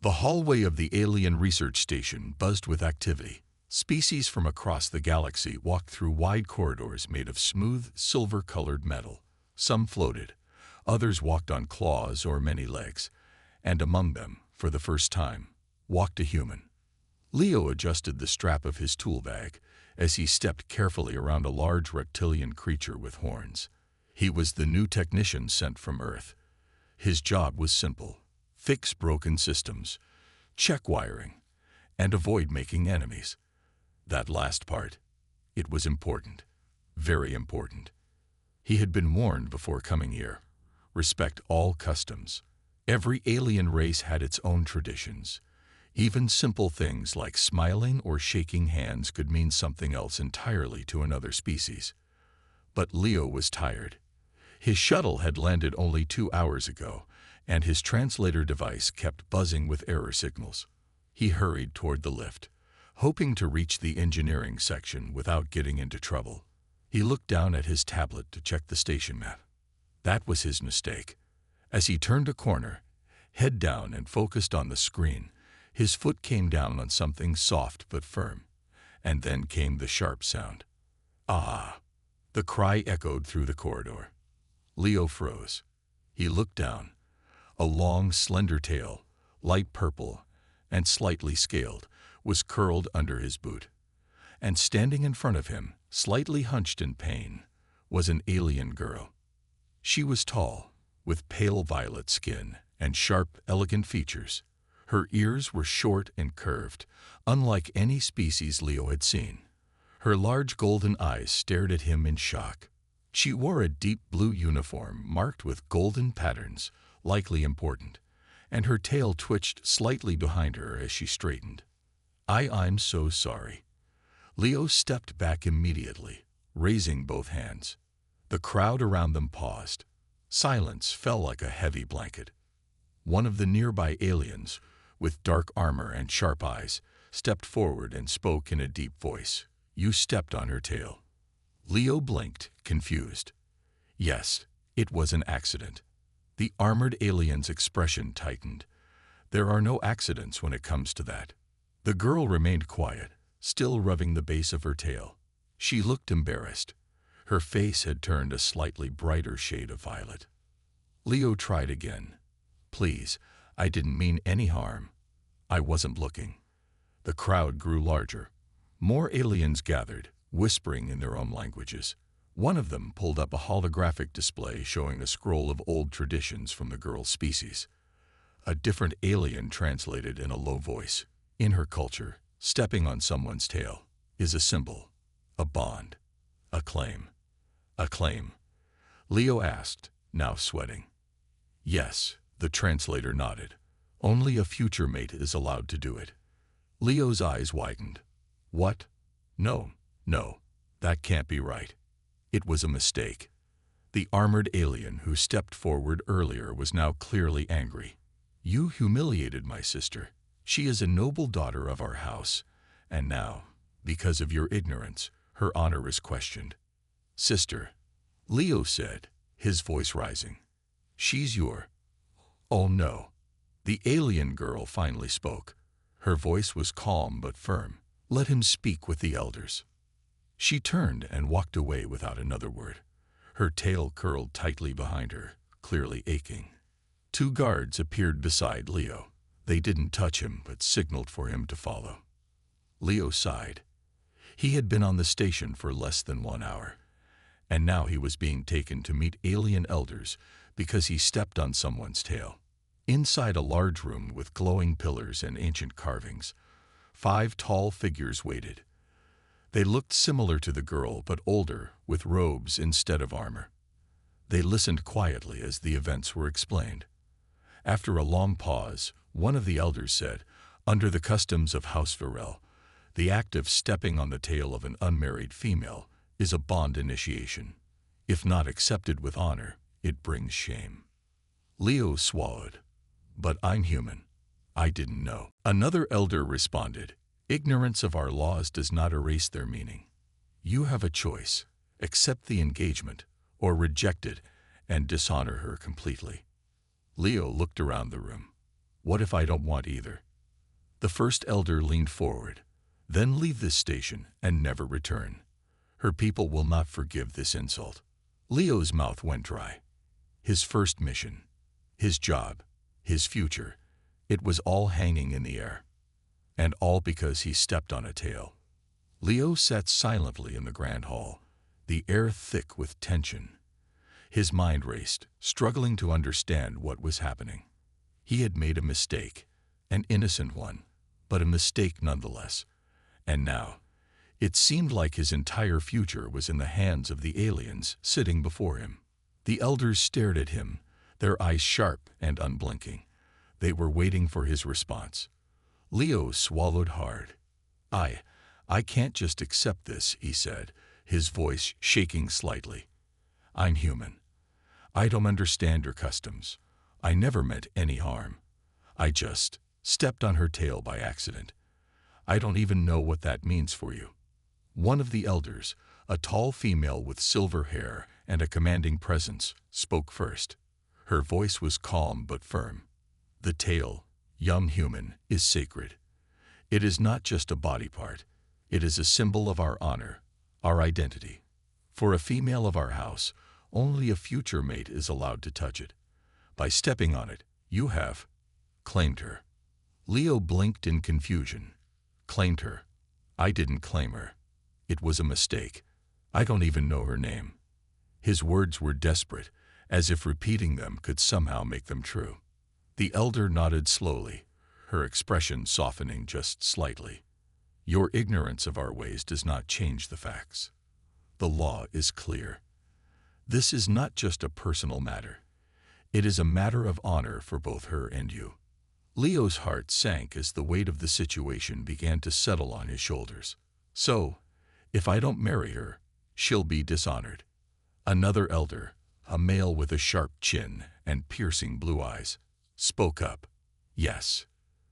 The hallway of the alien research station buzzed with activity. Species from across the galaxy walked through wide corridors made of smooth, silver-colored metal. Some floated, others walked on claws or many legs, and among them, for the first time, walked a human. Leo adjusted the strap of his tool bag as he stepped carefully around a large reptilian creature with horns. He was the new technician sent from Earth. His job was simple: fix broken systems, check wiring, and avoid making enemies. That last part, it was important, very important. He had been warned before coming here. Respect all customs. Every alien race had its own traditions. Even simple things like smiling or shaking hands could mean something else entirely to another species. But Leo was tired. His shuttle had landed only 2 hours ago, and his translator device kept buzzing with error signals. He hurried toward the lift, hoping to reach the engineering section without getting into trouble. He looked down at his tablet to check the station map. That was his mistake. As he turned a corner, head down and focused on the screen, his foot came down on something soft but firm, and then came the sharp sound. Ah! The cry echoed through the corridor. Leo froze. He looked down. A long, slender tail, light purple and slightly scaled, was curled under his boot. And standing in front of him, slightly hunched in pain, was an alien girl. She was tall, with pale violet skin and sharp, elegant features. Her ears were short and curved, unlike any species Leo had seen. Her large golden eyes stared at him in shock. She wore a deep blue uniform marked with golden patterns, likely important, and her tail twitched slightly behind her as she straightened. I'm so sorry." Leo stepped back immediately, raising both hands. The crowd around them paused. Silence fell like a heavy blanket. One of the nearby aliens, with dark armor and sharp eyes, stepped forward and spoke in a deep voice. "You stepped on her tail." Leo blinked, confused. Yes, it was an accident. The armored alien's expression tightened. There are no accidents when it comes to that. The girl remained quiet, still rubbing the base of her tail. She looked embarrassed. Her face had turned a slightly brighter shade of violet. Leo tried again. "Please, I didn't mean any harm. I wasn't looking." The crowd grew larger. More aliens gathered, whispering in their own languages. One of them pulled up a holographic display showing a scroll of old traditions from the girl's species. A different alien translated in a low voice. "In her culture, stepping on someone's tail is a symbol, a bond, a claim." "A claim?" Leo asked, now sweating. "Yes," the translator nodded. "Only a future mate is allowed to do it." Leo's eyes widened. "What? No, that can't be right." It was a mistake. The armored alien who stepped forward earlier was now clearly angry. "You humiliated my sister. She is a noble daughter of our house, and now, because of your ignorance, her honor is questioned." "Sister," Leo said, his voice rising. "She's your—" "Oh no." The alien girl finally spoke. Her voice was calm but firm. "Let him speak with the elders." She turned and walked away without another word. Her tail curled tightly behind her, clearly aching. 2 guards appeared beside Leo. They didn't touch him but signaled for him to follow. Leo sighed. He had been on the station for less than 1 hour, and now he was being taken to meet alien elders because he stepped on someone's tail. Inside a large room with glowing pillars and ancient carvings, 5 tall figures waited. They looked similar to the girl, but older, with robes instead of armor. They listened quietly as the events were explained. After a long pause, one of the elders said, "Under the customs of House Varel, the act of stepping on the tail of an unmarried female is a bond initiation. If not accepted with honor, it brings shame." Leo swallowed. "But I'm human. I didn't know." Another elder responded, "Ignorance of our laws does not erase their meaning. You have a choice: accept the engagement, or reject it and dishonor her completely." Leo looked around the room. What if I don't want either? The first elder leaned forward. Then leave this station and never return. Her people will not forgive this insult. Leo's mouth went dry. His first mission, his job, his future, it was all hanging in the air. And all because he stepped on a tail. Leo sat silently in the grand hall, the air thick with tension. His mind raced, struggling to understand what was happening. He had made a mistake, an innocent one, but a mistake nonetheless. And now, it seemed like his entire future was in the hands of the aliens sitting before him. The elders stared at him, their eyes sharp and unblinking. They were waiting for his response. Leo swallowed hard. I can't just accept this, he said, his voice shaking slightly. I'm human. I don't understand your customs. I never meant any harm. I just stepped on her tail by accident. I don't even know what that means for you. One of the elders, a tall female with silver hair and a commanding presence, spoke first. Her voice was calm but firm. The tail, young human, is sacred. It is not just a body part. It is a symbol of our honor, our identity. For a female of our house, only a future mate is allowed to touch it. By stepping on it, you have claimed her. Leo blinked in confusion. Claimed her. I didn't claim her. It was a mistake. I don't even know her name. His words were desperate, as if repeating them could somehow make them true. The elder nodded slowly, her expression softening just slightly. Your ignorance of our ways does not change the facts. The law is clear. This is not just a personal matter. It is a matter of honor for both her and you. Leo's heart sank as the weight of the situation began to settle on his shoulders. So, if I don't marry her, she'll be dishonored. Another elder, a male with a sharp chin and piercing blue eyes, spoke up. Yes,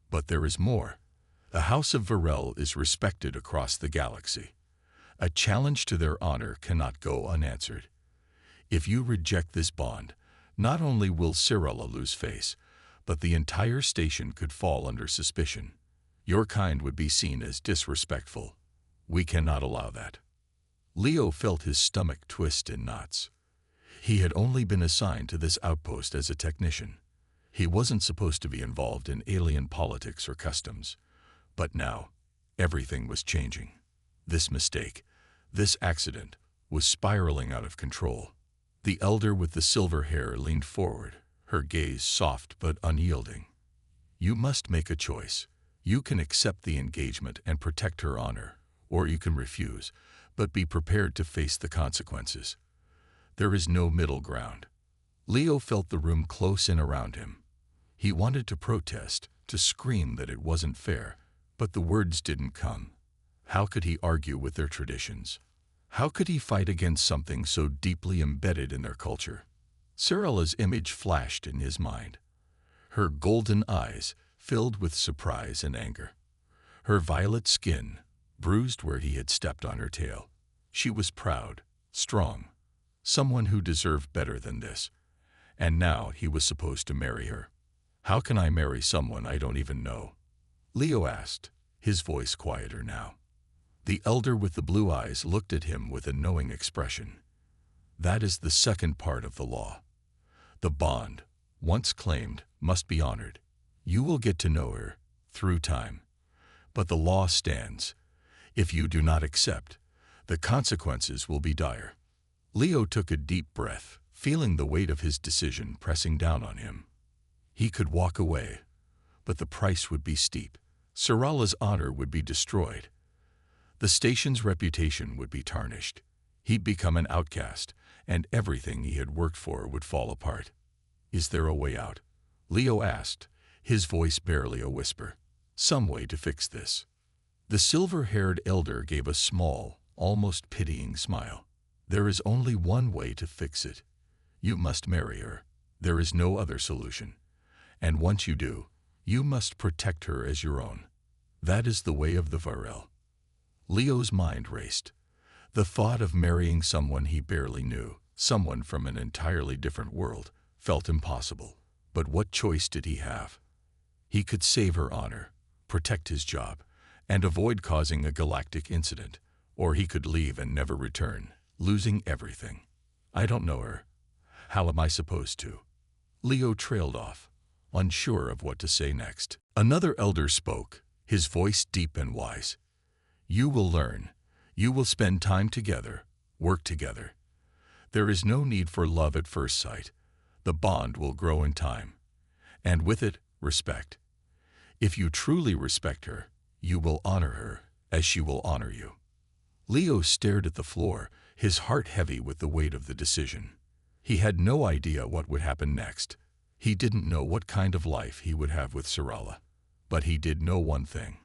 but there is more. The House of Varel is respected across the galaxy. A challenge to their honor cannot go unanswered. If you reject this bond, not only will Cyrilla lose face, but the entire station could fall under suspicion. Your kind would be seen as disrespectful. We cannot allow that. Leo felt his stomach twist in knots. He had only been assigned to this outpost as a technician. He wasn't supposed to be involved in alien politics or customs. But now, everything was changing. This mistake, this accident, was spiraling out of control. The elder with the silver hair leaned forward, her gaze soft but unyielding. You must make a choice. You can accept the engagement and protect her honor, or you can refuse, but be prepared to face the consequences. There is no middle ground. Leo felt the room close in around him. He wanted to protest, to scream that it wasn't fair, but the words didn't come. How could he argue with their traditions? How could he fight against something so deeply embedded in their culture? Cyrilla's image flashed in his mind. Her golden eyes filled with surprise and anger. Her violet skin bruised where he had stepped on her tail. She was proud, strong, someone who deserved better than this. And now he was supposed to marry her. How can I marry someone I don't even know? Leo asked, his voice quieter now. The elder with the blue eyes looked at him with a knowing expression. That is the second part of the law. The bond, once claimed, must be honored. You will get to know her, through time. But the law stands. If you do not accept, the consequences will be dire. Leo took a deep breath, feeling the weight of his decision pressing down on him. He could walk away, but the price would be steep. Cyrilla's honor would be destroyed. The station's reputation would be tarnished. He'd become an outcast, and everything he had worked for would fall apart. Is there a way out? Leo asked, his voice barely a whisper. Some way to fix this. The silver-haired elder gave a small, almost pitying smile. There is only one way to fix it. You must marry her. There is no other solution. And once you do, you must protect her as your own. That is the way of the Varel. Leo's mind raced. The thought of marrying someone he barely knew, someone from an entirely different world, felt impossible. But what choice did he have? He could save her honor, protect his job, and avoid causing a galactic incident, or he could leave and never return, losing everything. I don't know her. How am I supposed to? Leo trailed off, unsure of what to say next. Another elder spoke, his voice deep and wise. You will learn. You will spend time together, work together. There is no need for love at first sight. The bond will grow in time. And with it, respect. If you truly respect her, you will honor her as she will honor you. Leo stared at the floor, his heart heavy with the weight of the decision. He had no idea what would happen next. He didn't know what kind of life he would have with Sarala. But he did know one thing.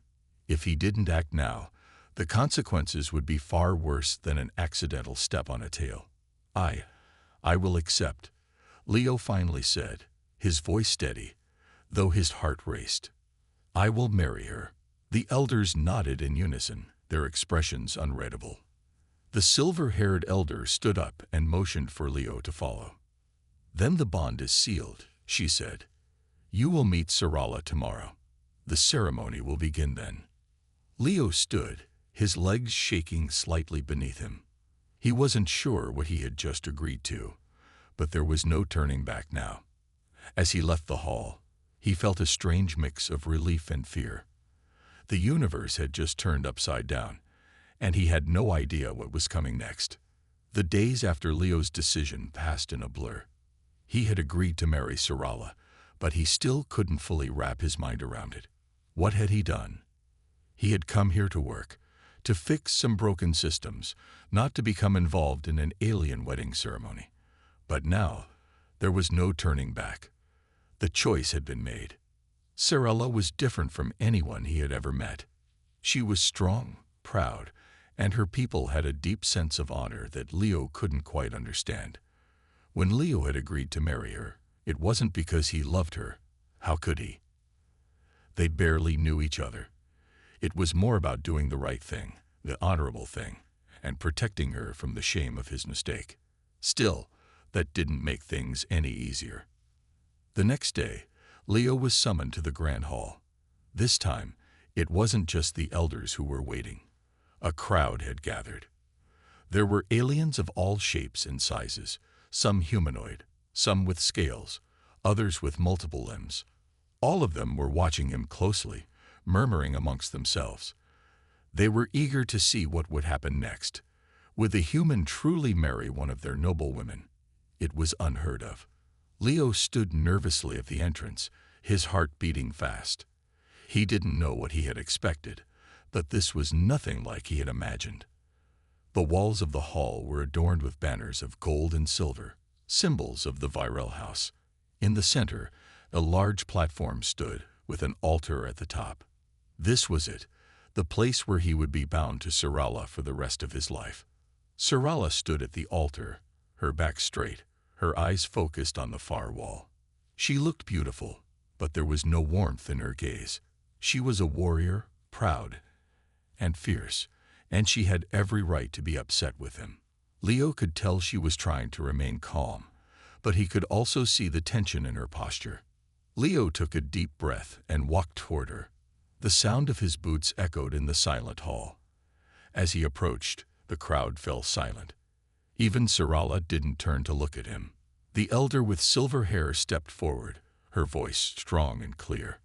If he didn't act now, the consequences would be far worse than an accidental step on a tail. I will accept, Leo finally said, his voice steady, though his heart raced. I will marry her. The elders nodded in unison, their expressions unreadable. The silver-haired elder stood up and motioned for Leo to follow. Then the bond is sealed, she said. You will meet Sarala tomorrow. The ceremony will begin then. Leo stood, his legs shaking slightly beneath him. He wasn't sure what he had just agreed to, but there was no turning back now. As he left the hall, he felt a strange mix of relief and fear. The universe had just turned upside down, and he had no idea what was coming next. The days after Leo's decision passed in a blur. He had agreed to marry Sarala, but he still couldn't fully wrap his mind around it. What had he done? He had come here to work, to fix some broken systems, not to become involved in an alien wedding ceremony. But now, there was no turning back. The choice had been made. Sarala was different from anyone he had ever met. She was strong, proud, and her people had a deep sense of honor that Leo couldn't quite understand. When Leo had agreed to marry her, it wasn't because he loved her. How could he? They barely knew each other. It was more about doing the right thing, the honorable thing, and protecting her from the shame of his mistake. Still, that didn't make things any easier. The next day, Leo was summoned to the Grand Hall. This time, it wasn't just the elders who were waiting. A crowd had gathered. There were aliens of all shapes and sizes, some humanoid, some with scales, others with multiple limbs. All of them were watching him closely, murmuring amongst themselves. They were eager to see what would happen next. Would the human truly marry one of their noble women? It was unheard of. Leo stood nervously at the entrance, his heart beating fast. He didn't know what he had expected, but this was nothing like he had imagined. The walls of the hall were adorned with banners of gold and silver, symbols of the Virel house. In the center, a large platform stood, with an altar at the top. This was it, the place where he would be bound to Sarala for the rest of his life. Sarala stood at the altar, her back straight, her eyes focused on the far wall. She looked beautiful, but there was no warmth in her gaze. She was a warrior, proud and fierce, and she had every right to be upset with him. Leo could tell she was trying to remain calm, but he could also see the tension in her posture. Leo took a deep breath and walked toward her. The sound of his boots echoed in the silent hall. As he approached, the crowd fell silent. Even Sarala didn't turn to look at him. The elder with silver hair stepped forward, her voice strong and clear.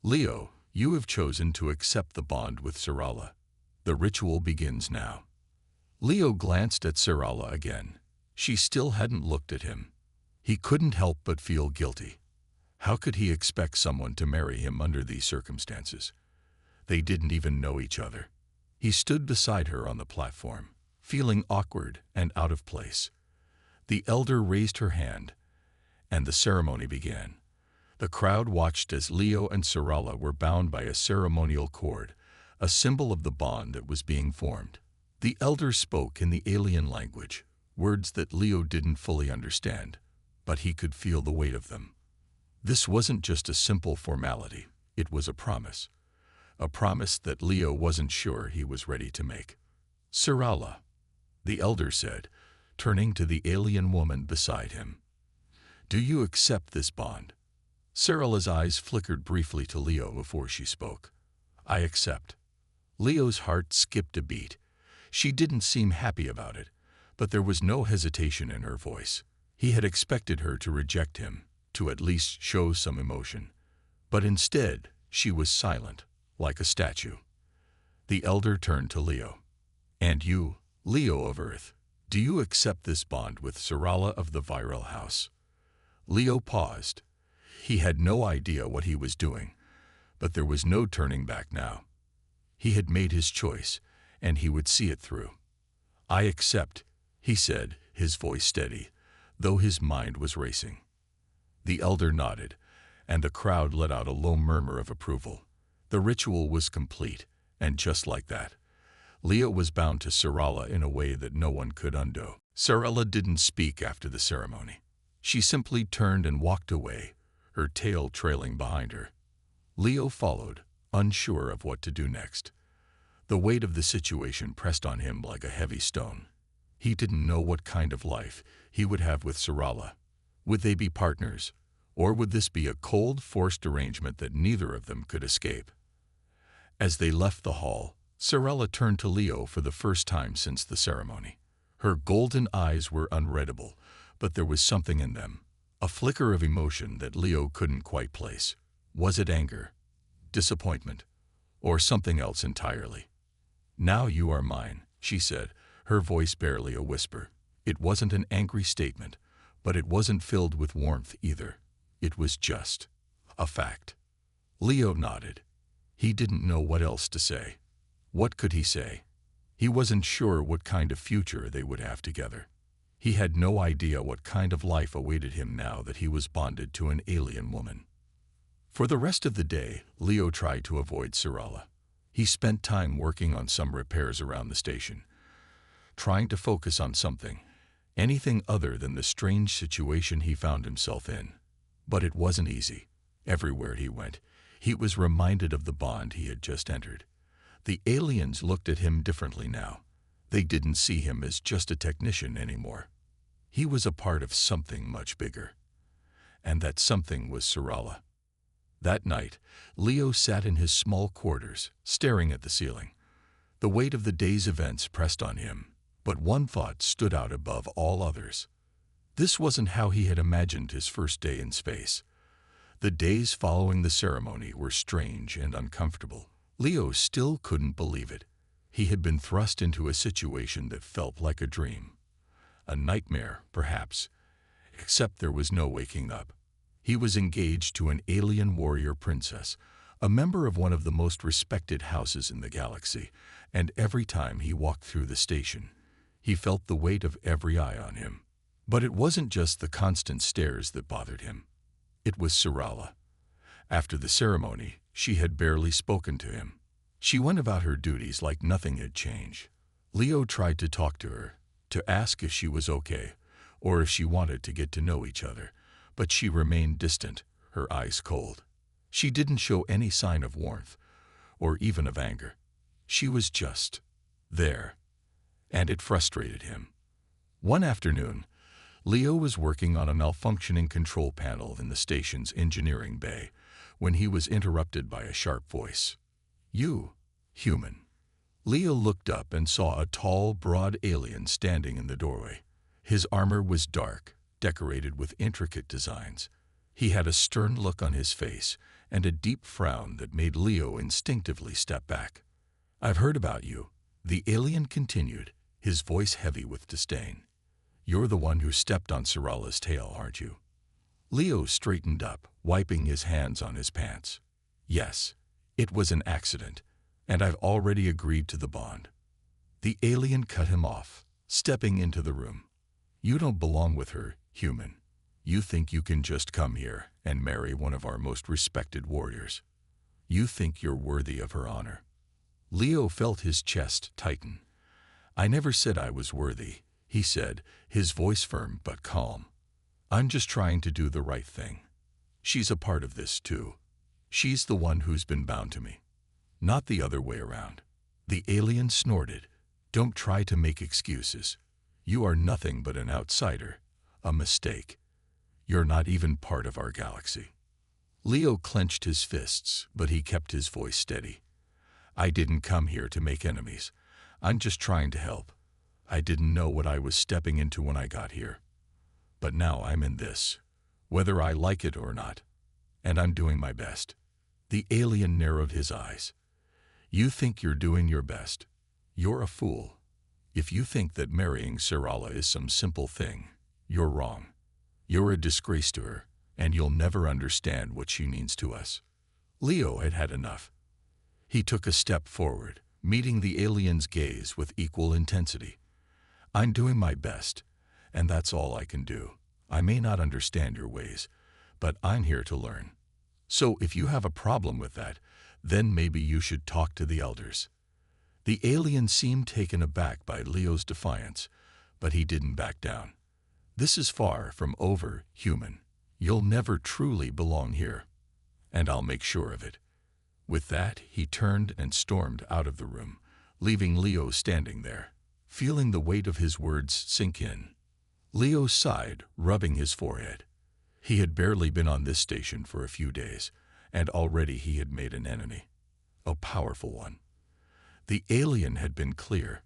Leo, you have chosen to accept the bond with Sarala. The ritual begins now. Leo glanced at Sarala again. She still hadn't looked at him. He couldn't help but feel guilty. How could he expect someone to marry him under these circumstances? They didn't even know each other. He stood beside her on the platform, feeling awkward and out of place. The elder raised her hand, and the ceremony began. The crowd watched as Leo and Sarala were bound by a ceremonial cord, a symbol of the bond that was being formed. The elder spoke in the alien language, words that Leo didn't fully understand, but he could feel the weight of them. This wasn't just a simple formality, it was a promise that Leo wasn't sure he was ready to make. Sarala, the elder said, turning to the alien woman beside him. Do you accept this bond? Sarala's eyes flickered briefly to Leo before she spoke. I accept. Leo's heart skipped a beat. She didn't seem happy about it, but there was no hesitation in her voice. He had expected her to reject him, to at least show some emotion. But instead, she was silent, like a statue. The elder turned to Leo. And you, Leo of Earth, do you accept this bond with Sarala of the Viral House? Leo paused. He had no idea what he was doing, but there was no turning back now. He had made his choice, and he would see it through. I accept, he said, his voice steady, though his mind was racing. The elder nodded, and the crowd let out a low murmur of approval. The ritual was complete, and just like that, Leo was bound to Sarala in a way that no one could undo. Sarala didn't speak after the ceremony. She simply turned and walked away, her tail trailing behind her. Leo followed, unsure of what to do next. The weight of the situation pressed on him like a heavy stone. He didn't know what kind of life he would have with Sarala. Would they be partners, or would this be a cold, forced arrangement that neither of them could escape? As they left the hall, Sarala turned to Leo for the first time since the ceremony. Her golden eyes were unreadable, but there was something in them, a flicker of emotion that Leo couldn't quite place. Was it anger, disappointment, or something else entirely? Now you are mine, she said, her voice barely a whisper. It wasn't an angry statement, but it wasn't filled with warmth either. It was just a fact. Leo nodded. He didn't know what else to say. What could he say? He wasn't sure what kind of future they would have together. He had no idea what kind of life awaited him now that he was bonded to an alien woman. For the rest of the day, Leo tried to avoid Sarala. He spent time working on some repairs around the station, trying to focus on something, anything other than the strange situation he found himself in. But it wasn't easy. Everywhere he went, he was reminded of the bond he had just entered. The aliens looked at him differently now. They didn't see him as just a technician anymore. He was a part of something much bigger. And that something was Sarala. That night, Leo sat in his small quarters, staring at the ceiling. The weight of the day's events pressed on him, but one thought stood out above all others. This wasn't how he had imagined his first day in space. The days following the ceremony were strange and uncomfortable. Leo still couldn't believe it. He had been thrust into a situation that felt like a dream. A nightmare, perhaps, except there was no waking up. He was engaged to an alien warrior princess, a member of one of the most respected houses in the galaxy, and every time he walked through the station, he felt the weight of every eye on him. But it wasn't just the constant stares that bothered him. It was Sarala. After the ceremony, she had barely spoken to him. She went about her duties like nothing had changed. Leo tried to talk to her, to ask if she was okay, or if she wanted to get to know each other, but she remained distant, her eyes cold. She didn't show any sign of warmth, or even of anger. She was just there, and it frustrated him. One afternoon, Leo was working on a malfunctioning control panel in the station's engineering bay when he was interrupted by a sharp voice. "You, human." Leo looked up and saw a tall, broad alien standing in the doorway. His armor was dark, decorated with intricate designs. He had a stern look on his face and a deep frown that made Leo instinctively step back. "I've heard about you," the alien continued, his voice heavy with disdain. "You're the one who stepped on Sarala's tail, aren't you?" Leo straightened up, wiping his hands on his pants. "Yes, it was an accident, and I've already agreed to the bond." The alien cut him off, stepping into the room. "You don't belong with her, human. You think you can just come here and marry one of our most respected warriors. You think you're worthy of her honor." Leo felt his chest tighten. "I never said I was worthy," he said, his voice firm but calm. "I'm just trying to do the right thing. She's a part of this, too. She's the one who's been bound to me, not the other way around." The alien snorted. "Don't try to make excuses. You are nothing but an outsider, a mistake. You're not even part of our galaxy." Leo clenched his fists, but he kept his voice steady. I didn't come here to make enemies. I'm just trying to help. I didn't know what I was stepping into when I got here. But now I'm in this, whether I like it or not. And I'm doing my best. The alien narrowed his eyes. You think you're doing your best. You're a fool. If you think that marrying Sarala is some simple thing, you're wrong. You're a disgrace to her, and you'll never understand what she means to us. Leo had had enough. He took a step forward, meeting the alien's gaze with equal intensity. I'm doing my best, and that's all I can do. I may not understand your ways, but I'm here to learn. So if you have a problem with that, then maybe you should talk to the elders. The alien seemed taken aback by Leo's defiance, but he didn't back down. This is far from over, human. You'll never truly belong here, and I'll make sure of it. With that, he turned and stormed out of the room, leaving Leo standing there, feeling the weight of his words sink in. Leo sighed, rubbing his forehead. He had barely been on this station for a few days, and already he had made an enemy. A powerful one. The alien had been clear.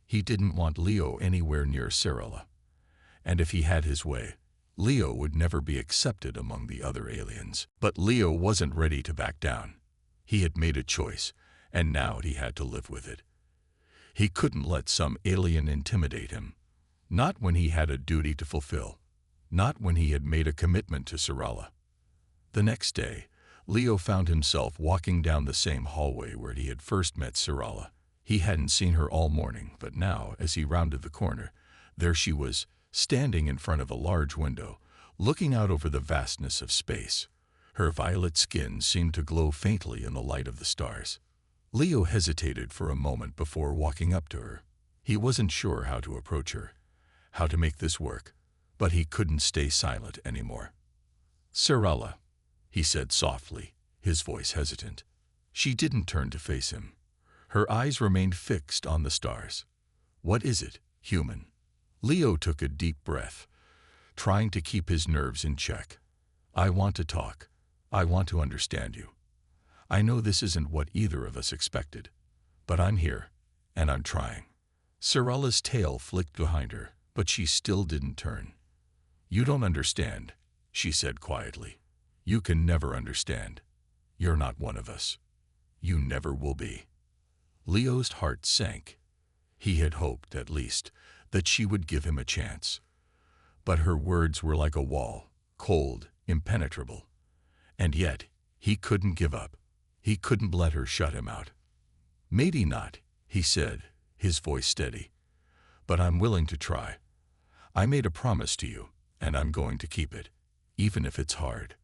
He didn't want Leo anywhere near Sarala. And if he had his way, Leo would never be accepted among the other aliens. But Leo wasn't ready to back down. He had made a choice, and now he had to live with it. He couldn't let some alien intimidate him. Not when he had a duty to fulfill. Not when he had made a commitment to Sarala. The next day, Leo found himself walking down the same hallway where he had first met Sarala. He hadn't seen her all morning, but now, as he rounded the corner, there she was, standing in front of a large window, looking out over the vastness of space. Her violet skin seemed to glow faintly in the light of the stars. Leo hesitated for a moment before walking up to her. He wasn't sure how to approach her, how to make this work, but he couldn't stay silent anymore. Sarala, he said softly, his voice hesitant. She didn't turn to face him. Her eyes remained fixed on the stars. What is it, human? Leo took a deep breath, trying to keep his nerves in check. I want to talk. I want to understand you. I know this isn't what either of us expected, but I'm here, and I'm trying. Sarala's tail flicked behind her, but she still didn't turn. You don't understand, she said quietly. You can never understand. You're not one of us. You never will be. Leo's heart sank. He had hoped, at least, that she would give him a chance. But her words were like a wall, cold, impenetrable. And yet, he couldn't give up. He couldn't let her shut him out. Maybe not, he said, his voice steady. But I'm willing to try. I made a promise to you, and I'm going to keep it, even if it's hard.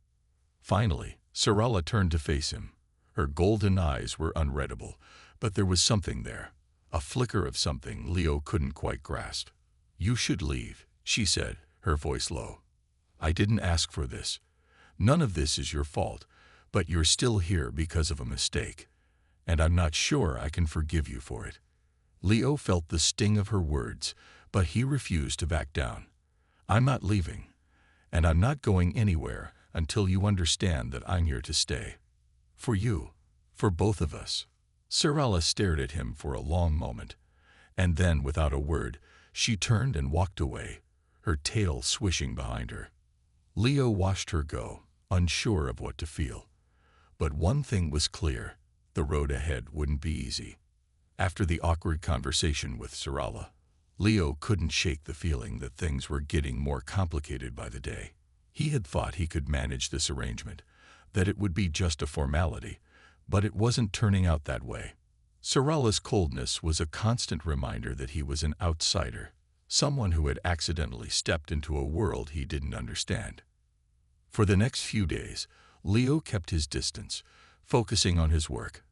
Finally, Sarala turned to face him. Her golden eyes were unreadable, but there was something there, a flicker of something Leo couldn't quite grasp. You should leave, she said, her voice low. I didn't ask for this. None of this is your fault, but you're still here because of a mistake, and I'm not sure I can forgive you for it. Leo felt the sting of her words, but he refused to back down. I'm not leaving, and I'm not going anywhere until you understand that I'm here to stay. For you, for both of us. Sarala stared at him for a long moment, and then, without a word, she turned and walked away, her tail swishing behind her. Leo watched her go, unsure of what to feel. But one thing was clear, the road ahead wouldn't be easy. After the awkward conversation with Sarala, Leo couldn't shake the feeling that things were getting more complicated by the day. He had thought he could manage this arrangement, that it would be just a formality, but it wasn't turning out that way. Sarala's coldness was a constant reminder that he was an outsider, someone who had accidentally stepped into a world he didn't understand. For the next few days, Leo kept his distance, focusing on his work.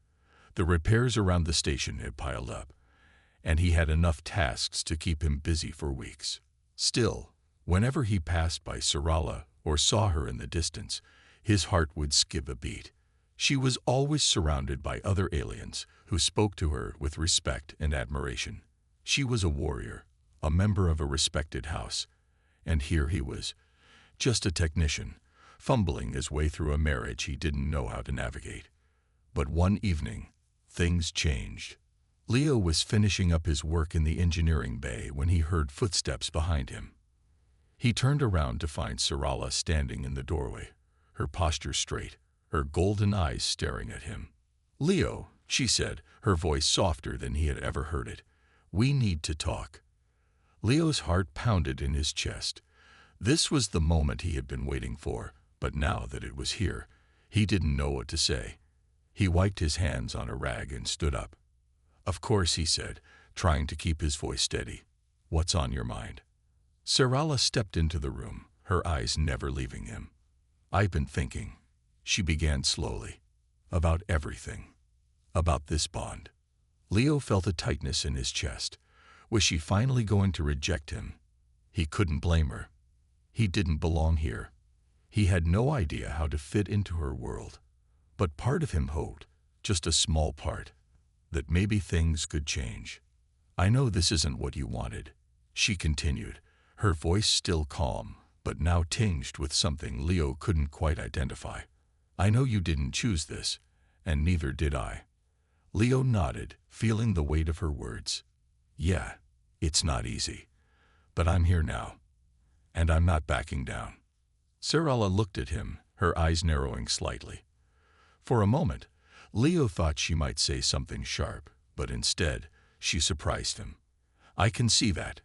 The repairs around the station had piled up, and he had enough tasks to keep him busy for weeks. Still, whenever he passed by Sarala or saw her in the distance, his heart would skip a beat. She was always surrounded by other aliens who spoke to her with respect and admiration. She was a warrior, a member of a respected house, and here he was, just a technician, fumbling his way through a marriage he didn't know how to navigate. But one evening, things changed. Leo was finishing up his work in the engineering bay when he heard footsteps behind him. He turned around to find Sarala standing in the doorway, her posture straight, her golden eyes staring at him. "Leo," she said, her voice softer than he had ever heard it, "we need to talk." Leo's heart pounded in his chest. This was the moment he had been waiting for, but now that it was here, he didn't know what to say. He wiped his hands on a rag and stood up. "Of course," he said, trying to keep his voice steady. "What's on your mind?" Sarala stepped into the room, her eyes never leaving him. "I've been thinking," she began slowly, "about everything. About this bond." Leo felt a tightness in his chest. Was she finally going to reject him? He couldn't blame her. He didn't belong here. He had no idea how to fit into her world. But part of him hoped, just a small part, that maybe things could change. "I know this isn't what you wanted," she continued, her voice still calm, but now tinged with something Leo couldn't quite identify. "I know you didn't choose this, and neither did I." Leo nodded, feeling the weight of her words. "Yeah, it's not easy. But I'm here now. And I'm not backing down." Sarala looked at him, her eyes narrowing slightly. For a moment, Leo thought she might say something sharp, but instead, she surprised him. "I can see that.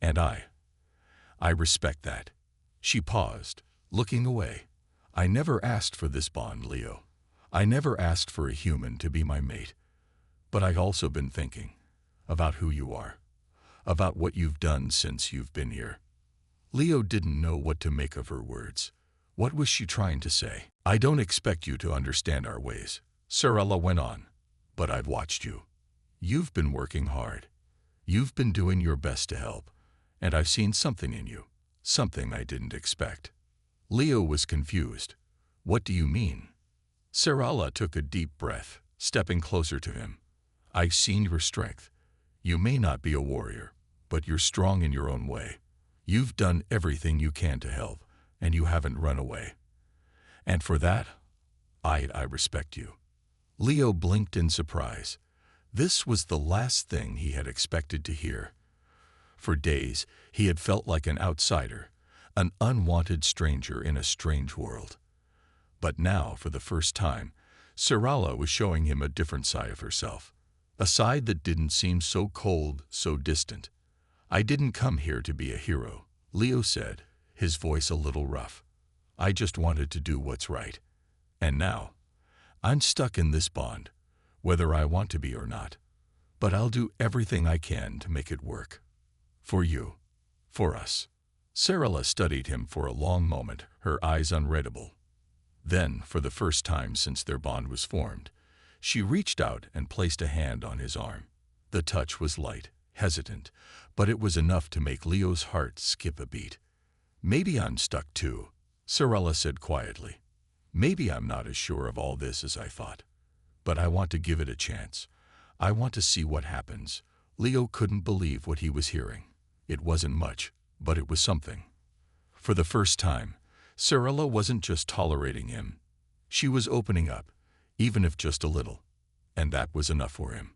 And I respect that." She paused, looking away. "I never asked for this bond, Leo. I never asked for a human to be my mate. But I've also been thinking about who you are, about what you've done since you've been here." Leo didn't know what to make of her words. What was she trying to say? "I don't expect you to understand our ways," Sarala went on, "but I've watched you. You've been working hard. You've been doing your best to help, and I've seen something in you, something I didn't expect." Leo was confused. "What do you mean?" Sarala took a deep breath, stepping closer to him. "I've seen your strength. You may not be a warrior, but you're strong in your own way. You've done everything you can to help, and you haven't run away. And for that, I respect you." Leo blinked in surprise. This was the last thing he had expected to hear. For days, he had felt like an outsider, an unwanted stranger in a strange world. But now, for the first time, Sarala was showing him a different side of herself, a side that didn't seem so cold, so distant. "I didn't come here to be a hero," Leo said, his voice a little rough. "I just wanted to do what's right. And now, I'm stuck in this bond, whether I want to be or not. But I'll do everything I can to make it work. For you. For us." Sarala studied him for a long moment, her eyes unreadable. Then, for the first time since their bond was formed, she reached out and placed a hand on his arm. The touch was light, hesitant, but it was enough to make Leo's heart skip a beat. "Maybe I'm stuck too," Sarala said quietly. "Maybe I'm not as sure of all this as I thought. But I want to give it a chance. I want to see what happens." Leo couldn't believe what he was hearing. It wasn't much, but it was something. For the first time, Sarala wasn't just tolerating him. She was opening up, even if just a little. And that was enough for him.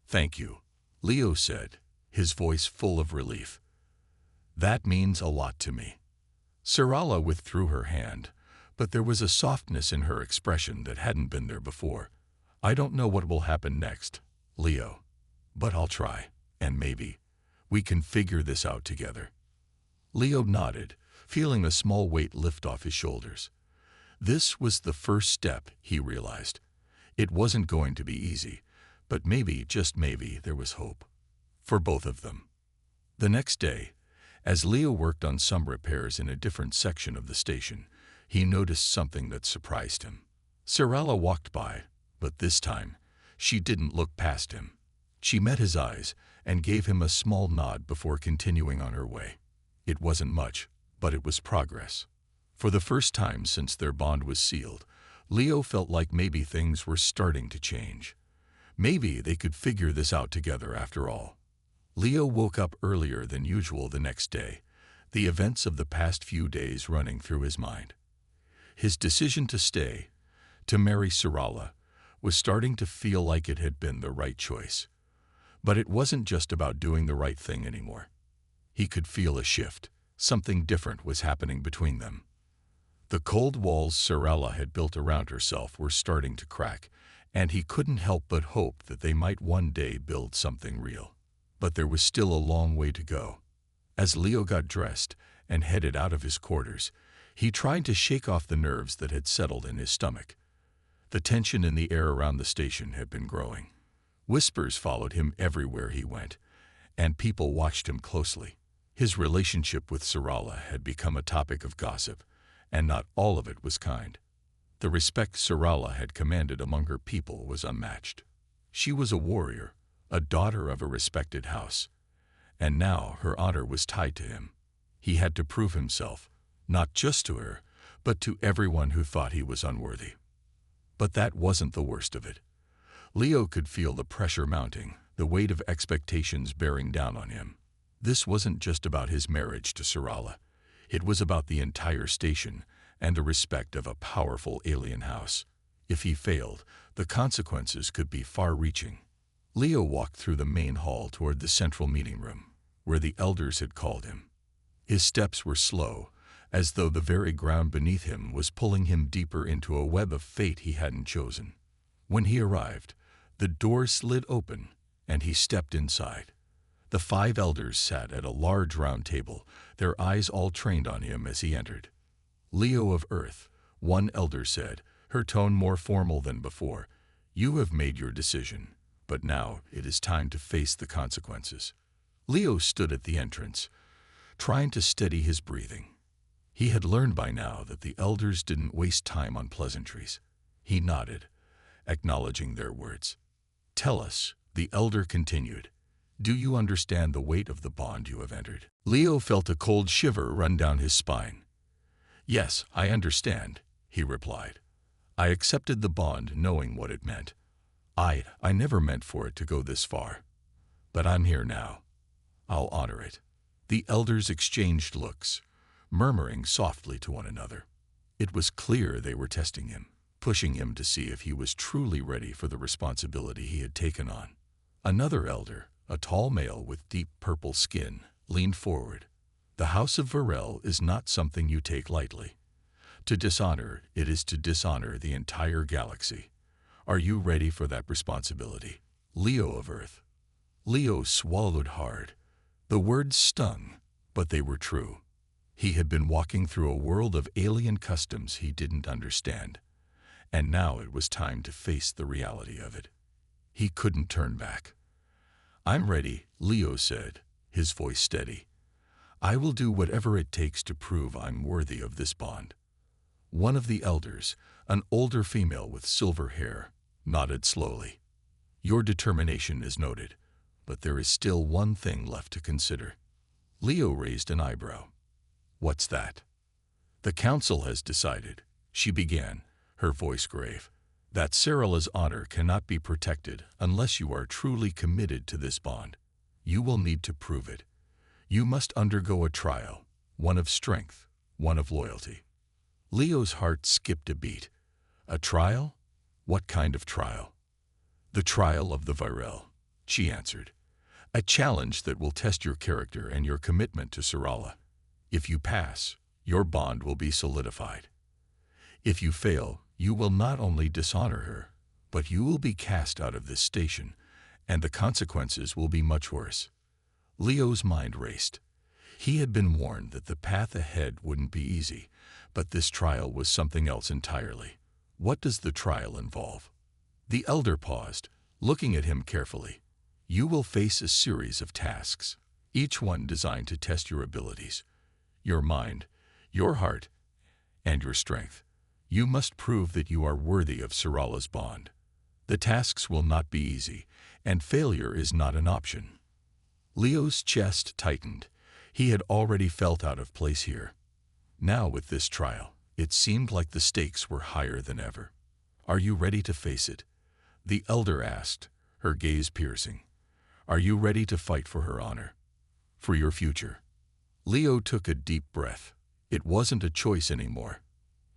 "Thank you," Leo said, his voice full of relief. "That means a lot to me." Sarala withdrew her hand, but there was a softness in her expression that hadn't been there before. "I don't know what will happen next, Leo, but I'll try, and maybe we can figure this out together." Leo nodded, feeling a small weight lift off his shoulders. This was the first step, he realized. It wasn't going to be easy, but maybe, just maybe, there was hope. For both of them. The next day, as Leo worked on some repairs in a different section of the station, he noticed something that surprised him. Sarala walked by, but this time, she didn't look past him. She met his eyes and gave him a small nod before continuing on her way. It wasn't much, but it was progress. For the first time since their bond was sealed, Leo felt like maybe things were starting to change. Maybe they could figure this out together after all. Leo woke up earlier than usual the next day, the events of the past few days running through his mind. His decision to stay, to marry Sarala, was starting to feel like it had been the right choice. But it wasn't just about doing the right thing anymore. He could feel a shift. Something different was happening between them. The cold walls Sarala had built around herself were starting to crack, and he couldn't help but hope that they might one day build something real. But there was still a long way to go. As Leo got dressed and headed out of his quarters, he tried to shake off the nerves that had settled in his stomach. The tension in the air around the station had been growing. Whispers followed him everywhere he went, and people watched him closely. His relationship with Sarala had become a topic of gossip, and not all of it was kind. The respect Sarala had commanded among her people was unmatched. She was a warrior, a daughter of a respected house, and now her honor was tied to him. He had to prove himself, not just to her, but to everyone who thought he was unworthy. But that wasn't the worst of it. Leo could feel the pressure mounting, the weight of expectations bearing down on him. This wasn't just about his marriage to Sarala. It was about the entire station and the respect of a powerful alien house. If he failed, the consequences could be far-reaching. Leo walked through the main hall toward the central meeting room, where the elders had called him. His steps were slow, as though the very ground beneath him was pulling him deeper into a web of fate he hadn't chosen. When he arrived, the door slid open, and he stepped inside. The 5 elders sat at a large round table, their eyes all trained on him as he entered. "Leo of Earth," one elder said, her tone more formal than before, "you have made your decision, but now it is time to face the consequences." Leo stood at the entrance, trying to steady his breathing. He had learned by now that the elders didn't waste time on pleasantries. He nodded, acknowledging their words. "Tell us," the elder continued, "do you understand the weight of the bond you have entered?" Leo felt a cold shiver run down his spine. "Yes, I understand," he replied. "I accepted the bond knowing what it meant. I never meant for it to go this far. But I'm here now. I'll honor it." The elders exchanged looks, murmuring softly to one another. It was clear they were testing him, pushing him to see if he was truly ready for the responsibility he had taken on. Another elder, a tall male with deep purple skin, leaned forward. "The House of Varel is not something you take lightly. To dishonor it is to dishonor the entire galaxy. Are you ready for that responsibility?" "Leo of Earth." Leo swallowed hard. The words stung, but they were true. He had been walking through a world of alien customs he didn't understand, and now it was time to face the reality of it. He couldn't turn back. "I'm ready," Leo said, his voice steady. "I will do whatever it takes to prove I'm worthy of this bond." One of the elders, an older female with silver hair, nodded slowly. "Your determination is noted, but there is still one thing left to consider." Leo raised an eyebrow. "What's that?" "The council has decided," she began, her voice grave, "that Sarala's honor cannot be protected unless you are truly committed to this bond. You will need to prove it. You must undergo a trial, one of strength, one of loyalty." Leo's heart skipped a beat. "A trial? What kind of trial?" "The trial of the Varel," she answered. "A challenge that will test your character and your commitment to Sarala. If you pass, your bond will be solidified. If you fail, you will not only dishonor her, but you will be cast out of this station, and the consequences will be much worse." Leo's mind raced. He had been warned that the path ahead wouldn't be easy, but this trial was something else entirely. "What does the trial involve?" The elder paused, looking at him carefully. "You will face a series of tasks, each one designed to test your abilities, your mind, your heart, and your strength. You must prove that you are worthy of Sarala's bond. The tasks will not be easy, and failure is not an option." Leo's chest tightened. He had already felt out of place here. Now with this trial, it seemed like the stakes were higher than ever. "Are you ready to face it?" the elder asked, her gaze piercing. "Are you ready to fight for her honor? For your future?" Leo took a deep breath. It wasn't a choice anymore.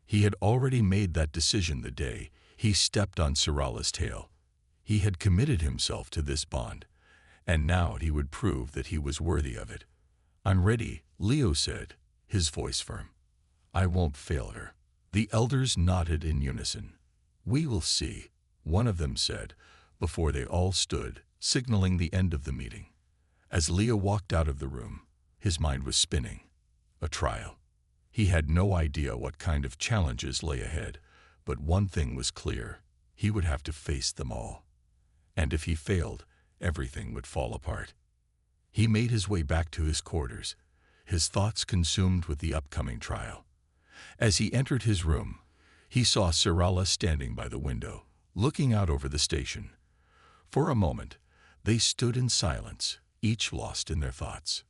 He had already made that decision the day he stepped on Sirala's tail. He had committed himself to this bond, and now he would prove that he was worthy of it. "I'm ready," Leo said, his voice firm. "I won't fail her." The elders nodded in unison. "We will see," one of them said, before they all stood, signaling the end of the meeting. As Leo walked out of the room, his mind was spinning. A trial. He had no idea what kind of challenges lay ahead, but one thing was clear: he would have to face them all. And if he failed, everything would fall apart. He made his way back to his quarters, his thoughts consumed with the upcoming trial. As he entered his room, he saw Sirala standing by the window, looking out over the station. For a moment, they stood in silence, each lost in their thoughts.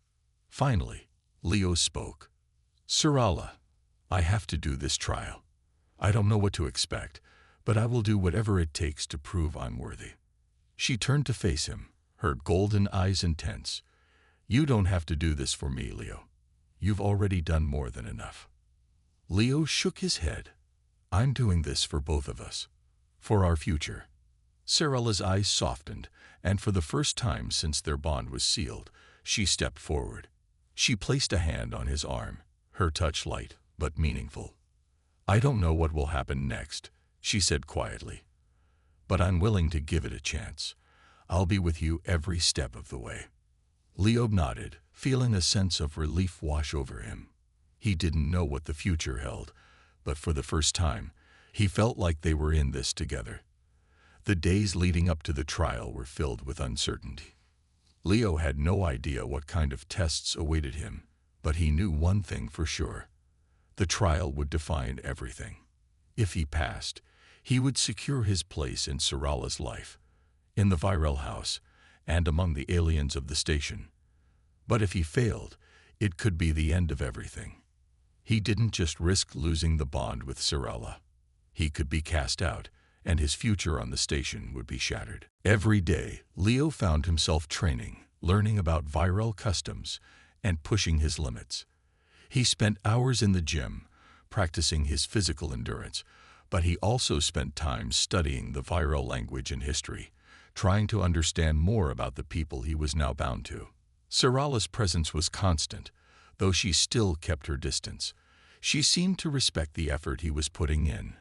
Finally, Leo spoke. "Sirala, I have to do this trial. I don't know what to expect, but I will do whatever it takes to prove I'm worthy." She turned to face him, her golden eyes intense. "You don't have to do this for me, Leo. You've already done more than enough." Leo shook his head. "I'm doing this for both of us, for our future." Sirala's eyes softened, and for the first time since their bond was sealed, she stepped forward. She placed a hand on his arm, her touch light but meaningful. "I don't know what will happen next," she said quietly, "but I'm willing to give it a chance. I'll be with you every step of the way." Leo nodded, feeling a sense of relief wash over him. He didn't know what the future held, but for the first time, he felt like they were in this together. The days leading up to the trial were filled with uncertainty. Leo had no idea what kind of tests awaited him, but he knew one thing for sure: the trial would define everything. If he passed, he would secure his place in Sirala's life, in the viral house, and among the aliens of the station. But if he failed, it could be the end of everything. He didn't just risk losing the bond with Sirala. He could be cast out, and his future on the station would be shattered. Every day, Leo found himself training, learning about viral customs, and pushing his limits. He spent hours in the gym, practicing his physical endurance, but he also spent time studying the viral language and history, trying to understand more about the people he was now bound to. Sirala's presence was constant, though she still kept her distance. She seemed to respect the effort he was putting in,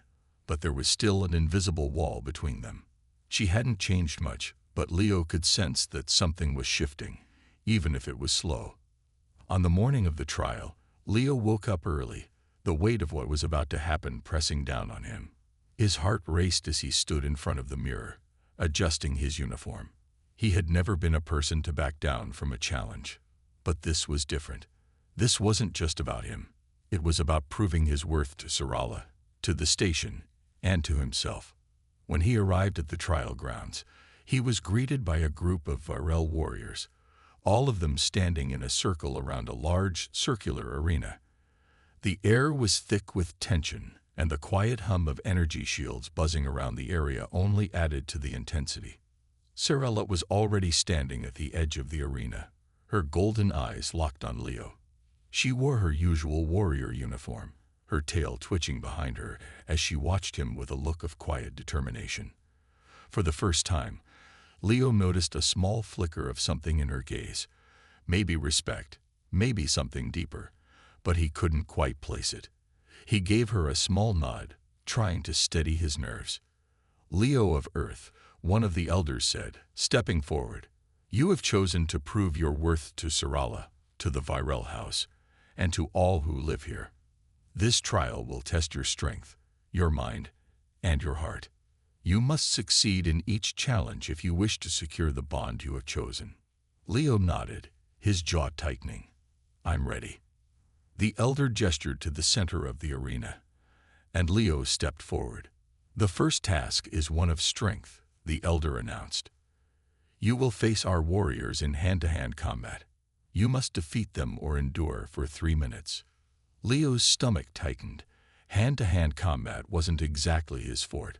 but there was still an invisible wall between them. She hadn't changed much, but Leo could sense that something was shifting, even if it was slow. On the morning of the trial, Leo woke up early, the weight of what was about to happen pressing down on him. His heart raced as he stood in front of the mirror, adjusting his uniform. He had never been a person to back down from a challenge. But this was different. This wasn't just about him. It was about proving his worth to Sirala, to the station, and to himself. When he arrived at the trial grounds, he was greeted by a group of viral warriors, all of them standing in a circle around a large, circular arena. The air was thick with tension, and the quiet hum of energy shields buzzing around the area only added to the intensity. Sirala was already standing at the edge of the arena, her golden eyes locked on Leo. She wore her usual warrior uniform, her tail twitching behind her as she watched him with a look of quiet determination. For the first time, Leo noticed a small flicker of something in her gaze. Maybe respect, maybe something deeper, but he couldn't quite place it. He gave her a small nod, trying to steady his nerves. "Leo of Earth," one of the elders said, stepping forward, "you have chosen to prove your worth to Sirala, to the viral house, and to all who live here. This trial will test your strength, your mind, and your heart. You must succeed in each challenge if you wish to secure the bond you have chosen." Leo nodded, his jaw tightening. "I'm ready." The elder gestured to the center of the arena, and Leo stepped forward. "The first task is one of strength," the elder announced. "You will face our warriors in hand-to-hand combat. You must defeat them or endure for 3 minutes. Leo's stomach tightened. Hand-to-hand combat wasn't exactly his forte,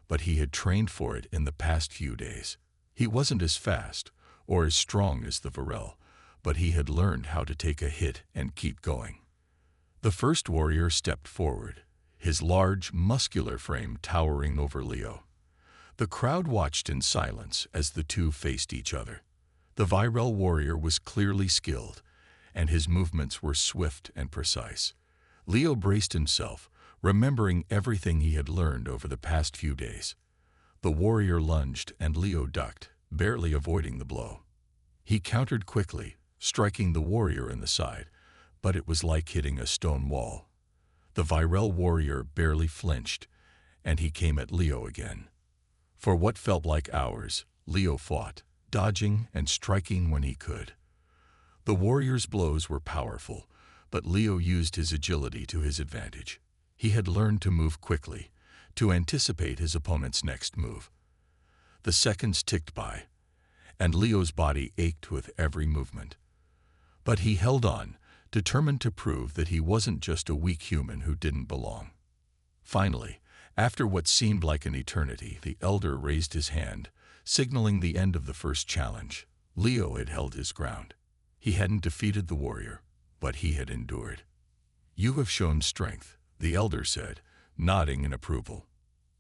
but he had trained for it in the past few days. He wasn't as fast or as strong as the Varel, but he had learned how to take a hit and keep going. The first warrior stepped forward, his large, muscular frame towering over Leo. The crowd watched in silence as the two faced each other. The virile warrior was clearly skilled, and his movements were swift and precise. Leo braced himself, remembering everything he had learned over the past few days. The warrior lunged, and Leo ducked, barely avoiding the blow. He countered quickly, striking the warrior in the side, but it was like hitting a stone wall. The virile warrior barely flinched, and he came at Leo again. For what felt like hours, Leo fought, dodging and striking when he could. The warrior's blows were powerful, but Leo used his agility to his advantage. He had learned to move quickly, to anticipate his opponent's next move. The seconds ticked by, and Leo's body ached with every movement. But he held on, determined to prove that he wasn't just a weak human who didn't belong. Finally, after what seemed like an eternity, the elder raised his hand, signaling the end of the first challenge. Leo had held his ground. He hadn't defeated the warrior, but he had endured. "You have shown strength," the elder said, nodding in approval.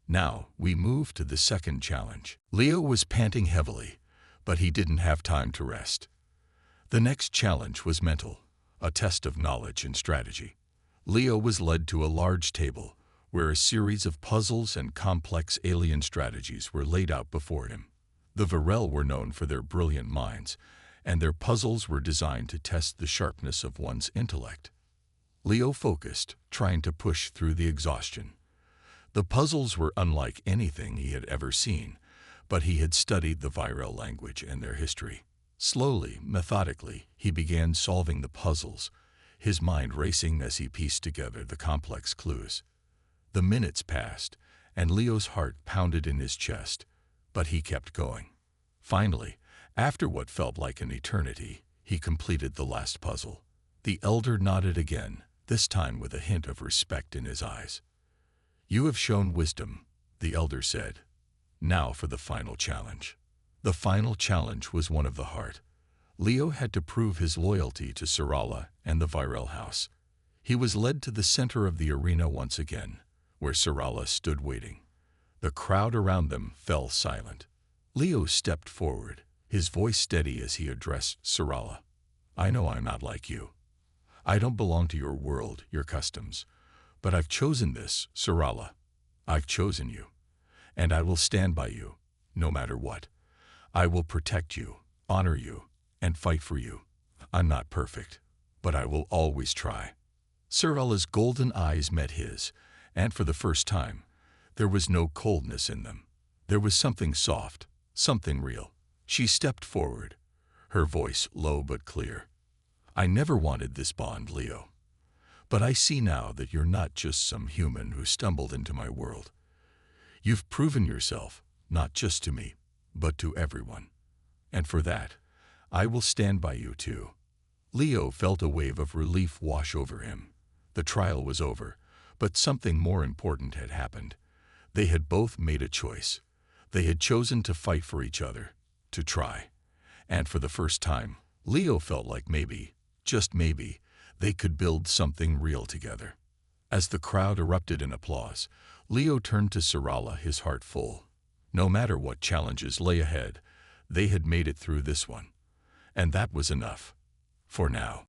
Now, we move to the second challenge. Leo was panting heavily, but he didn't have time to rest. The next challenge was mental, a test of knowledge and strategy. Leo was led to a large table, where a series of puzzles and complex alien strategies were laid out before him. The Virel were known for their brilliant minds, and their puzzles were designed to test the sharpness of one's intellect. Leo focused, trying to push through the exhaustion. The puzzles were unlike anything he had ever seen, but he had studied the Virel language and their history. Slowly, methodically, he began solving the puzzles, his mind racing as he pieced together the complex clues. The minutes passed, and Leo's heart pounded in his chest, but he kept going. Finally, after what felt like an eternity, he completed the last puzzle. The elder nodded again, this time with a hint of respect in his eyes. "You have shown wisdom," the elder said. "Now for the final challenge." The final challenge was one of the heart. Leo had to prove his loyalty to Sarala and the Virel house. He was led to the center of the arena once again, where Sarala stood waiting. The crowd around them fell silent. Leo stepped forward, his voice steady as he addressed Sarala. "I know I'm not like you. I don't belong to your world, your customs. But I've chosen this, Sarala. I've chosen you. And I will stand by you, no matter what. I will protect you, honor you, and fight for you. I'm not perfect, but I will always try." Sarala's golden eyes met his, and for the first time, there was no coldness in them. There was something soft, something real. She stepped forward, her voice low but clear. "I never wanted this bond, Leo. But I see now that you're not just some human who stumbled into my world. You've proven yourself, not just to me, but to everyone. And for that, I will stand by you too." Leo felt a wave of relief wash over him. The trial was over, but something more important had happened. They had both made a choice. They had chosen to fight for each other, to try. And for the first time, Leo felt like maybe, just maybe, they could build something real together. As the crowd erupted in applause, Leo turned to Sarala, his heart full. No matter what challenges lay ahead, they had made it through this one. And that was enough. For now.